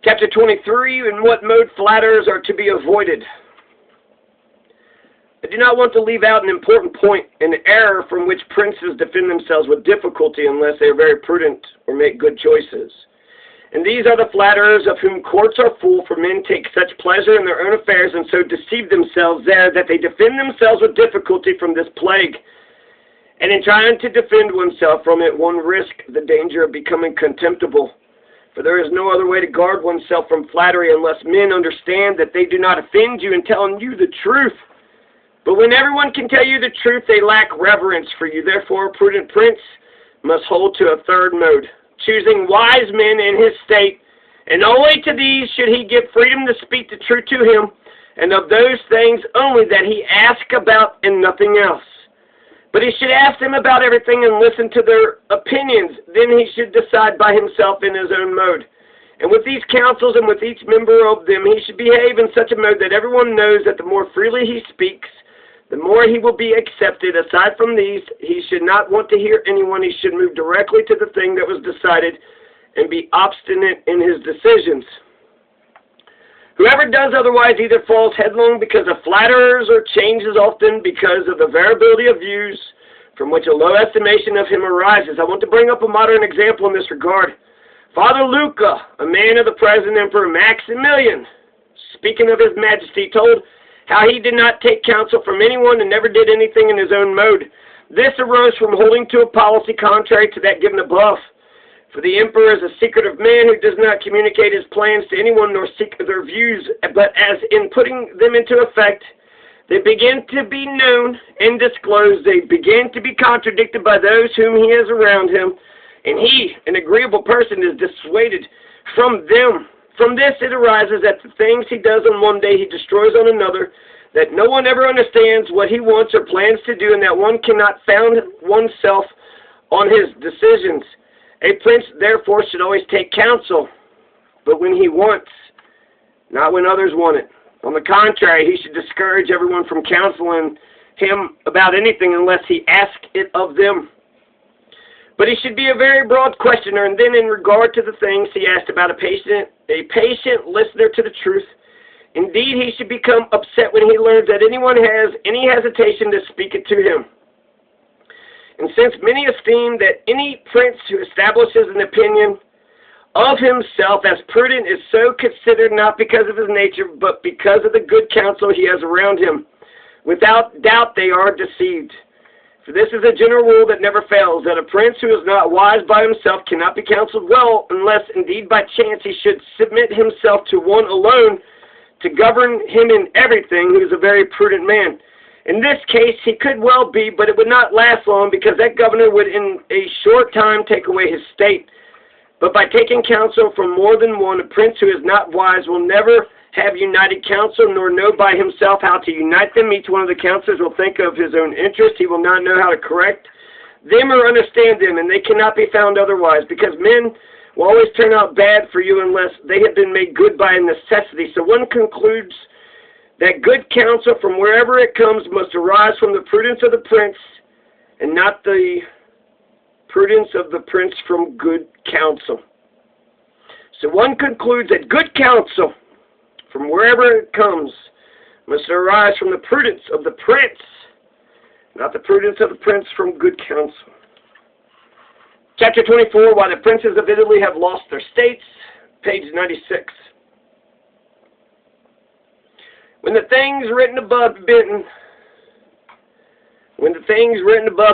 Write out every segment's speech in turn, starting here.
Chapter 23, in what mode flatterers are to be avoided. I do not want to leave out an important point, an error from which princes defend themselves with difficulty unless they are very prudent or make good choices. And these are the flatterers of whom courts are full, for men take such pleasure in their own affairs and so deceive themselves there that they defend themselves with difficulty from this plague. And in trying to defend oneself from it, one risks the danger of becoming contemptible. For there is no other way to guard oneself from flattery unless men understand that they do not offend you in telling you the truth. But when everyone can tell you the truth, they lack reverence for you. Therefore, a prudent prince must hold to a third mode, choosing wise men in his state, and only to these should he give freedom to speak the truth to him, and of those things only that he ask about and nothing else. But he should ask them about everything and listen to their opinions. Then he should decide by himself in his own mode. And with these counsels and with each member of them, he should behave in such a mode that everyone knows that the more freely he speaks, the more he will be accepted. Aside from these, he should not want to hear anyone. He should move directly to the thing that was decided and be obstinate in his decisions. Whoever does otherwise either falls headlong because of flatterers or changes often because of the variability of views from which a low estimation of him arises. I want to bring up a modern example in this regard. Father Luca, a man of the present Emperor Maximilian, speaking of his majesty, told how he did not take counsel from anyone and never did anything in his own mode. This arose from holding to a policy contrary to that given above. For the emperor is a secretive man who does not communicate his plans to anyone nor seek their views, but as in putting them into effect, they begin to be known and disclosed, they begin to be contradicted by those whom he has around him, and he, an agreeable person, is dissuaded from them. From this it arises that the things he does on one day he destroys on another, that no one ever understands what he wants or plans to do, and that one cannot found oneself on his decisions. A prince, therefore, should always take counsel, but when he wants, not when others want it. On the contrary, he should discourage everyone from counseling him about anything unless he asks it of them. But he should be a very broad questioner, and then in regard to the things he asked about, a patient listener to the truth. Indeed, he should become upset when he learns that anyone has any hesitation to speak it to him. And since many esteem that any prince who establishes an opinion of himself as prudent is so considered not because of his nature, but because of the good counsel he has around him, without doubt they are deceived. For this is a general rule that never fails, that a prince who is not wise by himself cannot be counseled well, unless indeed by chance he should submit himself to one alone to govern him in everything, who is a very prudent man. In this case, he could well be, but it would not last long, because that governor would in a short time take away his state. But by taking counsel from more than one, a prince who is not wise will never have united counsel, nor know by himself how to unite them. Each one of the counselors will think of his own interest. He will not know how to correct them or understand them, and they cannot be found otherwise, because men will always turn out bad for you unless they have been made good by necessity. So one concludes that good counsel from wherever it comes must arise from the prudence of the prince, and not the prudence of the prince from good counsel. So one concludes that good counsel from wherever it comes must arise from the prudence of the prince, not the prudence of the prince from good counsel. Chapter 24, Why the Princes of Italy Have Lost Their States, page 96. When the things written above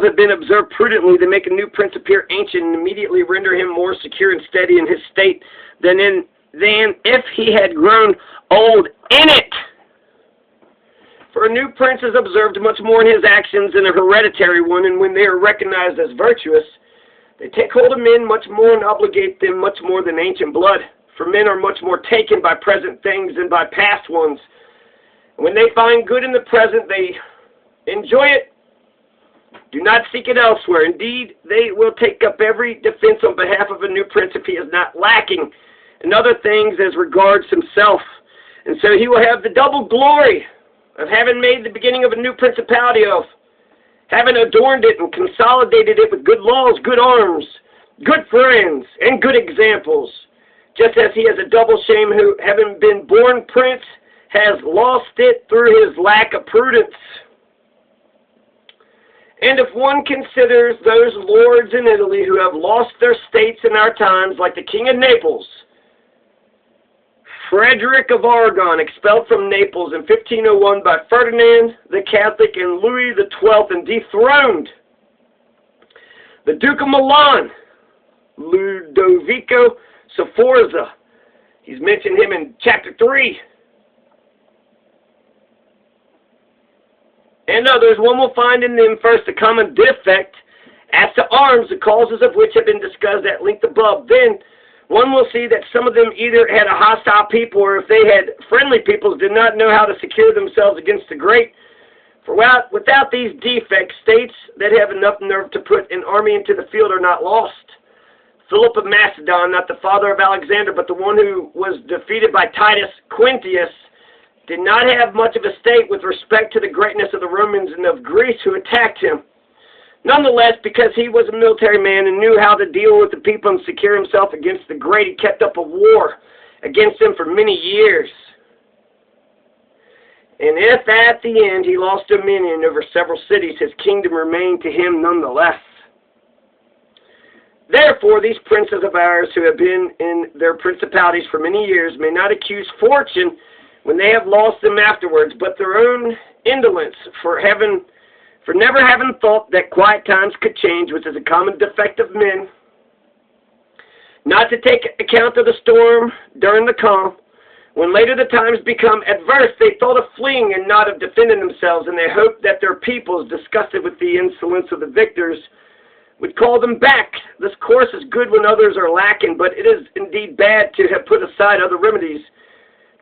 have been observed prudently, they make a new prince appear ancient and immediately render him more secure and steady in his state than if he had grown old in it. For a new prince is observed much more in his actions than a hereditary one, and when they are recognized as virtuous, they take hold of men much more and obligate them much more than ancient blood. For men are much more taken by present things than by past ones. When they find good in the present, they enjoy it. Do not seek it elsewhere. Indeed, they will take up every defense on behalf of a new prince if he is not lacking in other things as regards himself. And so he will have the double glory of having made the beginning of a new principality, of having adorned it and consolidated it with good laws, good arms, good friends, and good examples, just as he has a double shame who, having been born prince, has lost it through his lack of prudence. And if one considers those lords in Italy who have lost their states in our times, like the King of Naples, Frederick of Aragon, expelled from Naples in 1501 by Ferdinand the Catholic and Louis XII, and dethroned the Duke of Milan, Ludovico Sforza. He's mentioned him in chapter 3. And others, one will find in them first a common defect as to arms, the causes of which have been discussed at length above. Then one will see that some of them either had a hostile people, or if they had friendly peoples, did not know how to secure themselves against the great. For without these defects, states that have enough nerve to put an army into the field are not lost. Philip of Macedon, not the father of Alexander, but the one who was defeated by Titus Quintius, did not have much of a state with respect to the greatness of the Romans and of Greece who attacked him. Nonetheless, because he was a military man and knew how to deal with the people and secure himself against the great, he kept up a war against them for many years. And if at the end he lost dominion over several cities, his kingdom remained to him nonetheless. Therefore, these princes of ours who have been in their principalities for many years may not accuse fortune when they have lost them afterwards, but their own indolence for never having thought that quiet times could change, which is a common defect of men, not to take account of the storm during the calm. When later the times become adverse, they thought of fleeing and not of defending themselves, and they hoped that their peoples, disgusted with the insolence of the victors, would call them back. This course is good when others are lacking, but it is indeed bad to have put aside other remedies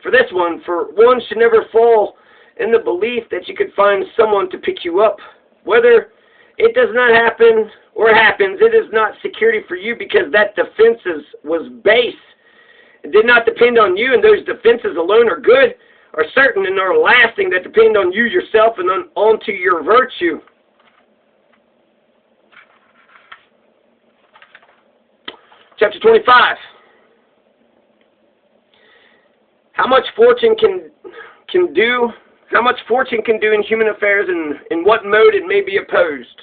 for this one, for one should never fall in the belief that you could find someone to pick you up. Whether it does not happen or happens, it is not security for you, because that defense was base. It did not depend on you, and those defenses alone are good, are certain, and are lasting, that depend on you yourself and onto your virtue. Chapter 25. How much fortune can do in human affairs, and in what mode it may be opposed.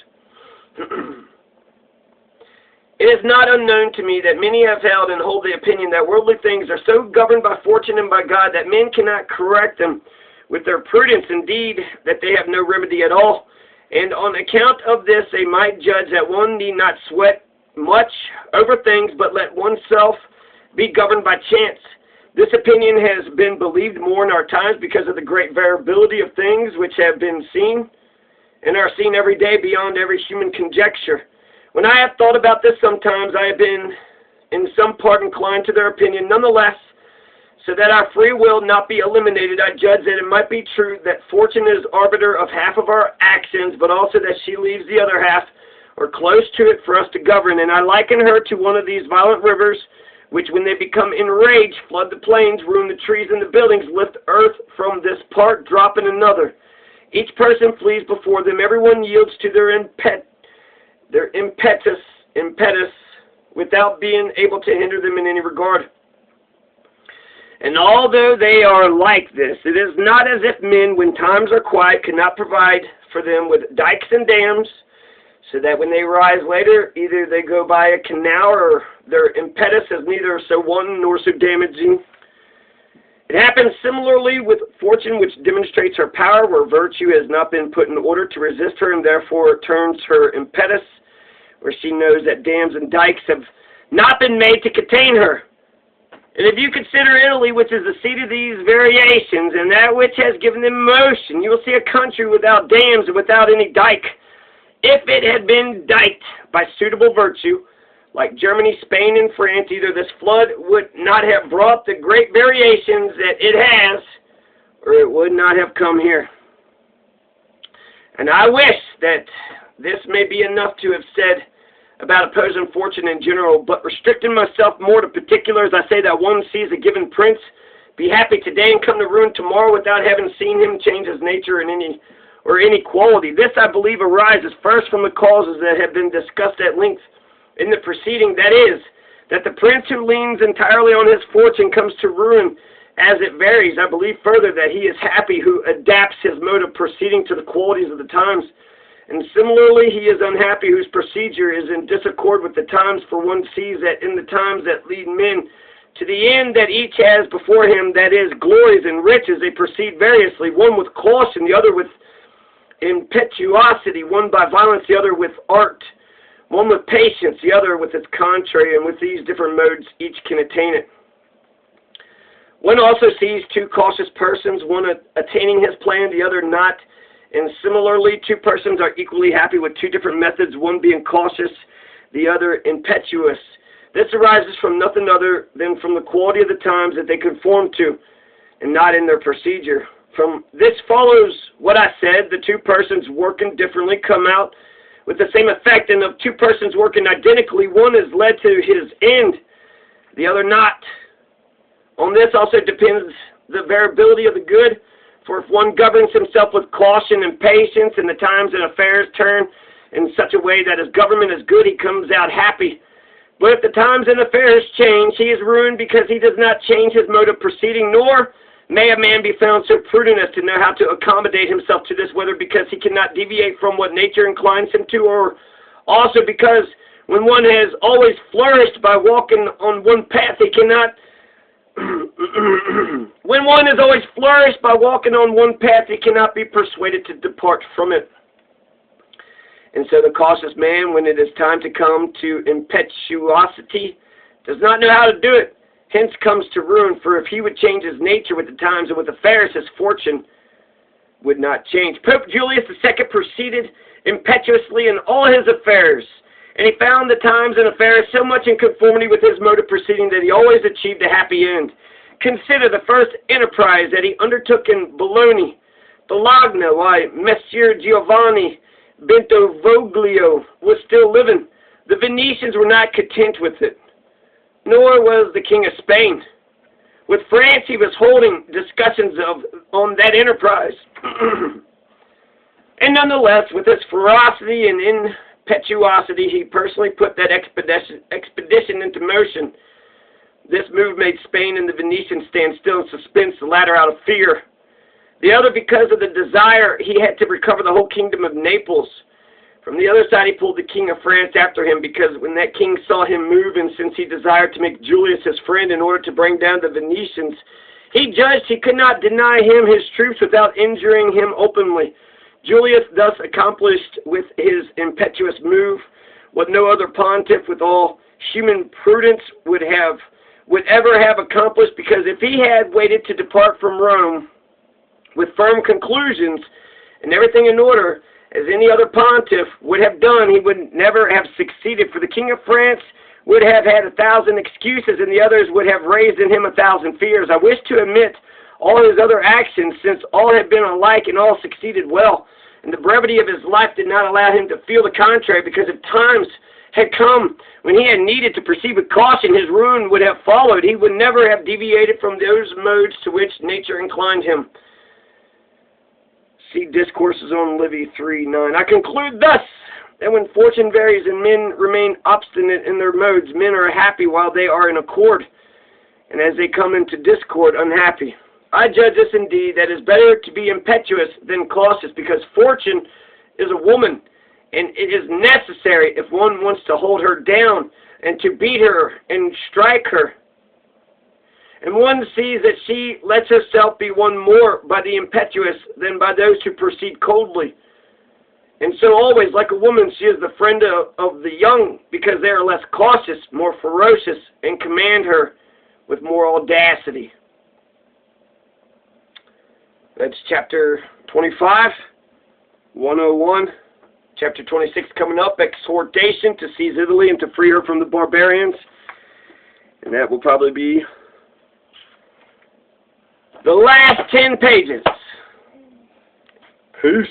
It is not unknown to me that many have held and hold the opinion that worldly things are so governed by fortune and by God that men cannot correct them with their prudence, indeed, that they have no remedy at all. And on account of this, they might judge that one need not sweat much over things, but let oneself be governed by chance. This opinion has been believed more in our times because of the great variability of things which have been seen and are seen every day beyond every human conjecture. When I have thought about this sometimes, I have been in some part inclined to their opinion. Nonetheless, so that our free will not be eliminated, I judge that it might be true that fortune is arbiter of half of our actions, but also that she leaves the other half, or close to it, for us to govern. And I liken her to one of these violent rivers, which when they become enraged, flood the plains, ruin the trees and the buildings, lift earth from this part, drop in another. Each person flees before them. Everyone yields to their impetus, without being able to hinder them in any regard. And although they are like this, it is not as if men, when times are quiet, cannot provide for them with dikes and dams, so that when they rise later, either they go by a canal, or their impetus is neither so wanton nor so damaging. It happens similarly with fortune, which demonstrates her power where virtue has not been put in order to resist her, and therefore turns her impetus, where she knows that dams and dikes have not been made to contain her. And if you consider Italy, which is the seat of these variations, and that which has given them motion, you will see a country without dams and without any dike. If it had been diked by suitable virtue, like Germany, Spain, and France, either this flood would not have brought the great variations that it has, or it would not have come here. And I wish that this may be enough to have said about opposing fortune in general, but restricting myself more to particulars, I say that one sees a given prince be happy today and come to ruin tomorrow without having seen him change his nature in any quality. This, I believe, arises first from the causes that have been discussed at length in the preceding, that is, That the prince who leans entirely on his fortune comes to ruin as it varies. I believe further that he is happy who adapts his mode of proceeding to the qualities of the times. And similarly, he is unhappy whose procedure is in disaccord with the times, for one sees that in the times that lead men to the end that each has before him, that is, glories and riches, they proceed variously, one with caution, the other with impetuosity, one by violence, the other with art, one with patience, the other with its contrary, and with these different modes each can attain it. One also sees two cautious persons, one attaining his plan, the other not, and similarly two persons are equally happy with two different methods, one being cautious, the other impetuous. This arises from nothing other than from the quality of the times that they conform to, and not in their procedure. From this follows what I said, the two persons working differently come out with the same effect, and of two persons working identically, one is led to his end, the other not. On this also depends the variability of the good, for if one governs himself with caution and patience, and the times and affairs turn in such a way that his government is good, he comes out happy. But if the times and affairs change, he is ruined because he does not change his mode of proceeding, nor may a man be found so prudent as to know how to accommodate himself to this, whether because he cannot deviate from what nature inclines him to, or also because when one has always flourished by walking on one path, he cannot when one has always flourished by walking on one path, he cannot be persuaded to depart from it. And so the cautious man, when it is time to come to impetuosity, does not know how to do it, hence comes to ruin. For if he would change his nature with the times and with affairs, his fortune would not change. Pope Julius II proceeded impetuously in all his affairs, and he found the times and affairs so much in conformity with his mode of proceeding that he always achieved a happy end. Consider the first enterprise that he undertook in Bologna, while Messer Giovanni Bentivoglio was still living. The Venetians were not content with it, nor was the King of Spain. With France, he was holding discussions on that enterprise. And nonetheless, with his ferocity and impetuosity, he personally put that expedition into motion. This move made Spain and the Venetians stand still in suspense, the latter out of fear, the other because of the desire he had to recover the whole kingdom of Naples. From the other side, he pulled the King of France after him, because when that king saw him move, and since he desired to make Julius his friend in order to bring down the Venetians, he judged he could not deny him his troops without injuring him openly. Julius thus accomplished with his impetuous move what no other pontiff with all human prudence would ever have accomplished, because if he had waited to depart from Rome with firm conclusions and everything in order, as any other pontiff would have done, he would never have succeeded. For the King of France would have had 1,000 excuses, and the others would have raised in him 1,000 fears. I wish to omit all his other actions, since all had been alike and all succeeded well, and the brevity of his life did not allow him to feel the contrary, because if times had come when he had needed to proceed with caution, his ruin would have followed. He would never have deviated from those modes to which nature inclined him. See Discourses on Livy 3:9. I conclude thus, that when fortune varies and men remain obstinate in their modes, men are happy while they are in accord, and as they come into discord, unhappy. I judge this indeed, that it is better to be impetuous than cautious, because fortune is a woman, and it is necessary, if one wants to hold her down, and to beat her and strike her. And one sees that she lets herself be won more by the impetuous than by those who proceed coldly. And so always, like a woman, she is the friend of the young, because they are less cautious, more ferocious, and command her with more audacity. That's chapter 25, 101. Chapter 26 coming up, exhortation to seize Italy and to free her from the barbarians. And that will probably be the last 10 pages. Peace.